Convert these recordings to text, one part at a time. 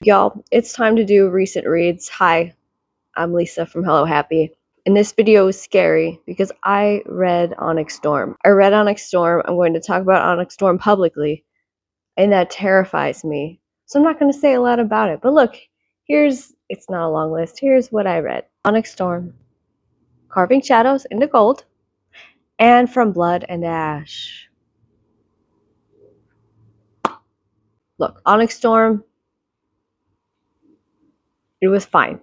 Y'all, it's time to do recent reads. Hi, I'm Lisa from Hello Happy. And this video is scary because I read Onyx Storm. I read Onyx Storm. I'm going to talk about Onyx Storm publicly, and that terrifies me. So I'm not going to say a lot about it. But look, it's not a long list. Here's what I read. Onyx Storm, Carving Shadows into Gold, and From Blood and Ash. Look, Onyx Storm, it was fine.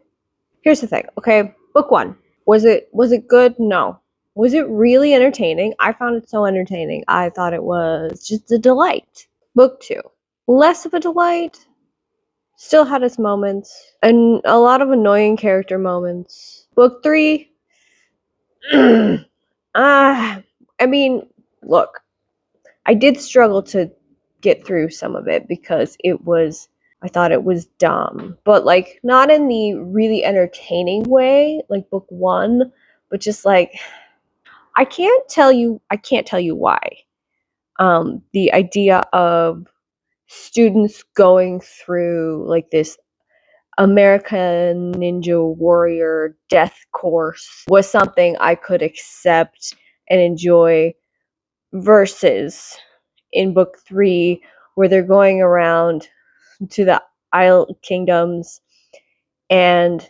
Here's the thing, okay? Book one. Was it good? No. Was it really entertaining? I found it so entertaining. I thought it was just a delight. Book two. Less of a delight. Still had its moments. And a lot of annoying character moments. Book three. I mean, look. I did struggle to get through some of it because I thought it was dumb, but like not in the really entertaining way, like book one, but just like I can't tell you why. The idea of students going through like this American Ninja Warrior death course was something I could accept and enjoy versus in book three where they're going around to the Isle Kingdoms, and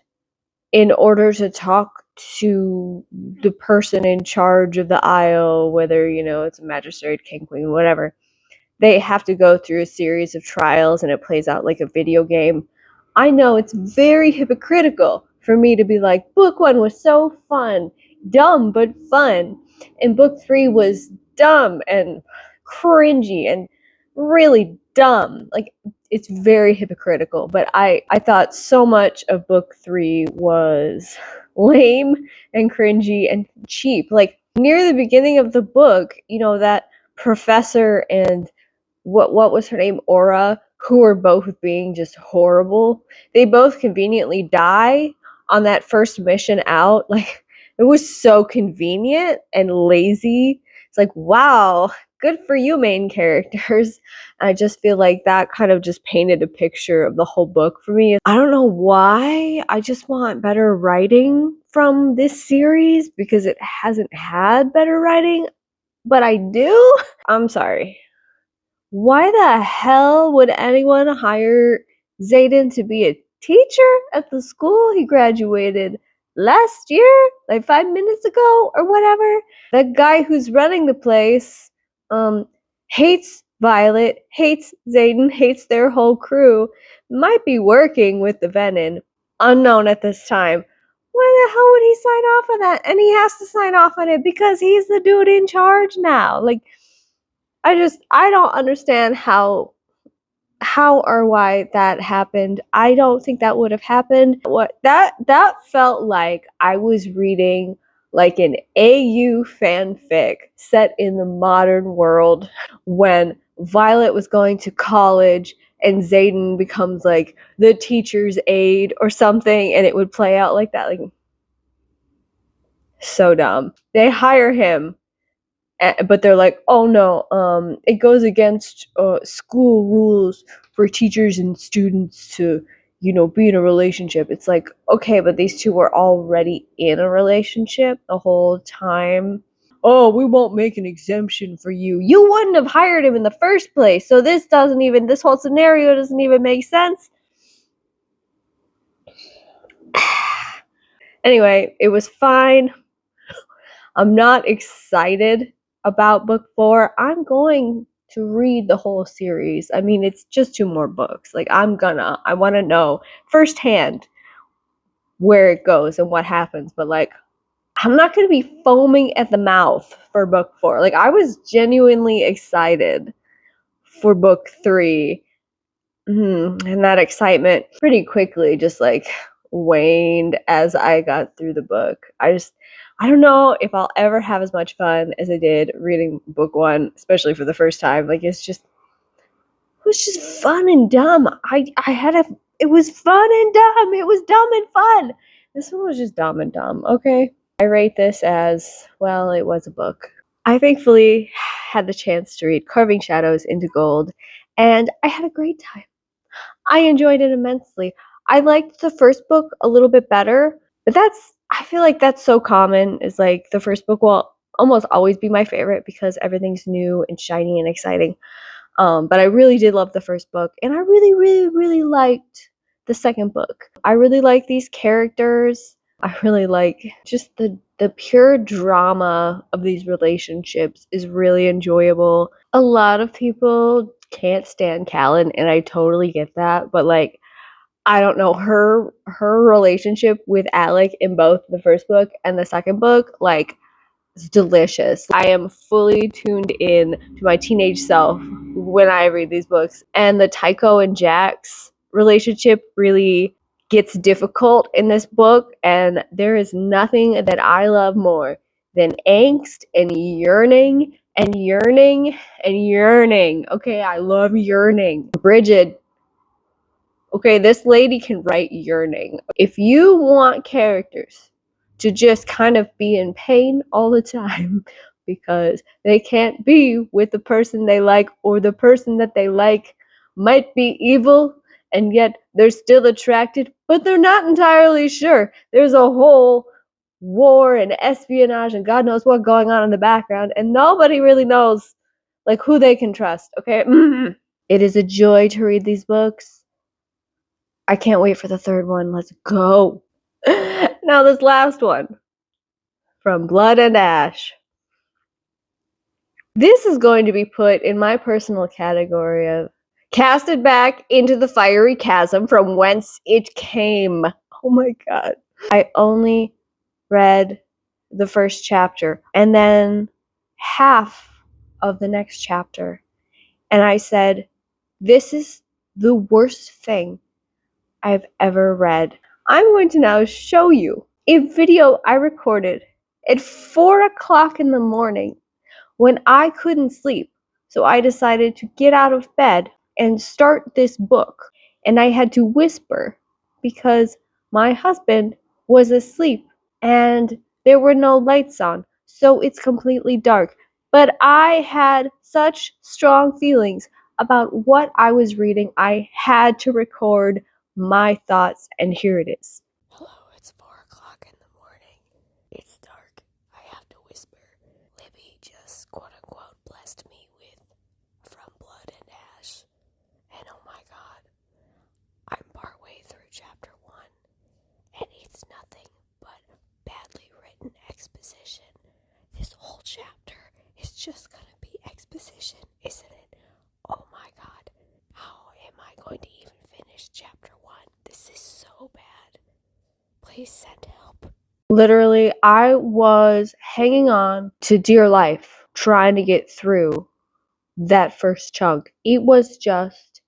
in order to talk to the person in charge of the Isle, whether it's a magistrate, king, queen, whatever, they have to go through a series of trials and it plays out like a video game. I know it's very hypocritical for me to be like, book one was so fun, dumb but fun, and book three was dumb and cringy and really dumb. Like, it's very hypocritical, but I thought so much of book three was lame and cringy and cheap. Like, near the beginning of the book, that professor and what was her name, Aura, who were both being just horrible. They both conveniently die on that first mission out. Like, it was so convenient and lazy. It's like, wow, good for you, main characters. I just feel like that kind of just painted a picture of the whole book for me. I don't know why. I just want better writing from this series because it hasn't had better writing, but I do. I'm sorry. Why the hell would anyone hire Zayden to be a teacher at the school he graduated last year, like 5 minutes ago or whatever? The guy who's running the place hates Violet, hates Zayden, hates their whole crew, might be working with the Venom, unknown at this time. Why the hell would he sign off on that? And he has to sign off on it because he's the dude in charge now. Like, I don't understand how or why that happened. I don't think that would have happened. What that felt like I was reading like an AU fanfic set in the modern world when Violet was going to college and Zayden becomes like the teacher's aide or something, and it would play out like that. Like, so dumb. They hire him, but they're like, oh no, it goes against school rules for teachers and students to be in a relationship. It's like, okay, but these two were already in a relationship the whole time. Oh, we won't make an exemption for you. You wouldn't have hired him in the first place, so this whole scenario doesn't even make sense. Anyway, it was fine. I'm not excited about book four. I'm going to read the whole series. I mean, it's just two more books. Like, I want to know firsthand where it goes and what happens. But like, I'm not going to be foaming at the mouth for book four. Like, I was genuinely excited for book three. And that excitement pretty quickly just like waned as I got through the book. I don't know if I'll ever have as much fun as I did reading book one, especially for the first time. Like, it was just fun and dumb. It was fun and dumb. It was dumb and fun. This one was just dumb and dumb. Okay. I rate this as, well, it was a book. I thankfully had the chance to read Carving Shadows into Gold, and I had a great time. I enjoyed it immensely. I liked the first book a little bit better, but I feel like that's so common, is like the first book will almost always be my favorite because everything's new and shiny and exciting. But I really did love the first book, and I really, really, really liked the second book. I really like these characters. I really like just the pure drama of these relationships is really enjoyable. A lot of people can't stand Callan, and I totally get that, but like I don't know, her relationship with Alec in both the first book and the second book, like, it's delicious. I am fully tuned in to my teenage self when I read these books. And the Tycho and Jax relationship really gets difficult in this book. And there is nothing that I love more than angst and yearning and yearning and yearning. Okay, I love yearning. Bridget, okay, this lady can write yearning. If you want characters to just kind of be in pain all the time because they can't be with the person they like, or the person that they like might be evil and yet they're still attracted, but they're not entirely sure. There's a whole war and espionage and God knows what going on in the background, and nobody really knows like who they can trust, okay? It is a joy to read these books. I can't wait for the third one. Let's go. Now, this last one, From Blood and Ash. This is going to be put in my personal category of casted back into the fiery chasm from whence it came. Oh my god. I only read the first chapter and then half of the next chapter. And I said, this is the worst thing I've ever read. I'm going to now show you a video I recorded at 4 o'clock in the morning when I couldn't sleep. So I decided to get out of bed and start this book. And I had to whisper because my husband was asleep and there were no lights on. So it's completely dark. But I had such strong feelings about what I was reading, I had to record my thoughts, and here it is. Hello, it's 4 o'clock in the morning. It's dark. I have to whisper. Libby just quote-unquote blessed me with From Blood and Ash. And oh my god, I'm partway through chapter 1, and it's nothing but badly written exposition. This whole chapter is just gonna be exposition, isn't it? Oh my god, how am I going to even finish chapter 1? This is so bad. Please send help. Literally, I was hanging on to dear life, trying to get through that first chunk. It was just,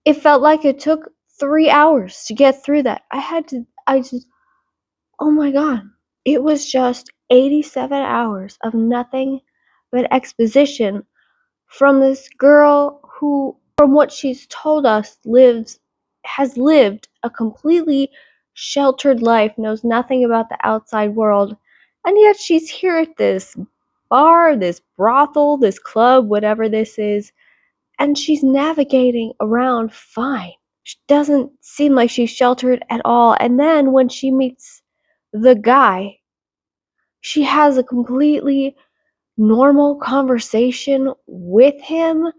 it felt like it took 3 hours to get through that. Oh my god. It was just 87 hours of nothing but exposition from this girl who, from what she's told us, has lived a completely sheltered life, knows nothing about the outside world, and yet she's here at this bar, this brothel, this club, whatever this is, and she's navigating around fine. She doesn't seem like she's sheltered at all. And then when she meets the guy, she has a completely normal conversation with him,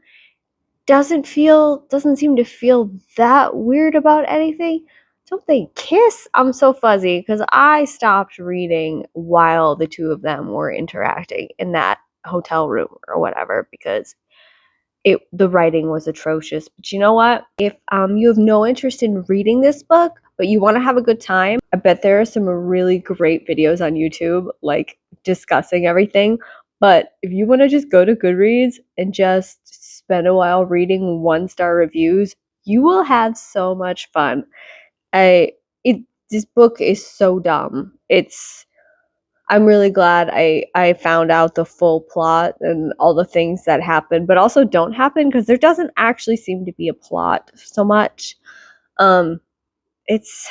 doesn't seem to feel that weird about anything. Don't they kiss? I'm so fuzzy because I stopped reading while the two of them were interacting in that hotel room or whatever, because the writing was atrocious. But you know what? If you have no interest in reading this book, but you want to have a good time, I bet there are some really great videos on YouTube, like discussing everything. But if you want to just go to Goodreads and just spend a while reading 1-star reviews, you will have so much fun. This book is so dumb. I'm really glad I found out the full plot and all the things that happen, but also don't happen, because there doesn't actually seem to be a plot so much. It's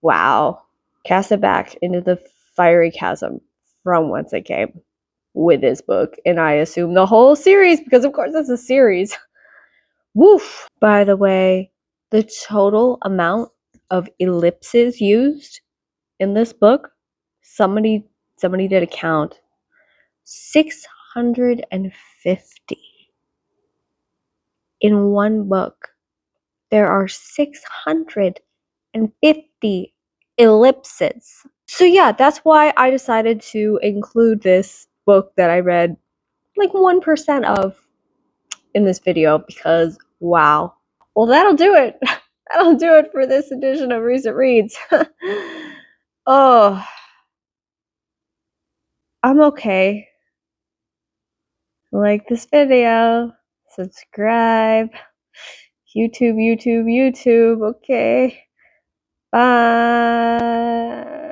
wow. Cast it back into the fiery chasm from whence it came with this book, and I assume the whole series, because of course it's a series. Woof! By the way, the total amount of ellipses used in this book, somebody did a count. 650 in one book. There are 650 ellipses. So yeah, that's why I decided to include this book that I read like 1% of in this video because wow. Well, that'll do it. That'll do it for this edition of Recent Reads. Oh, I'm okay. Like this video, subscribe, YouTube. Okay. Bye.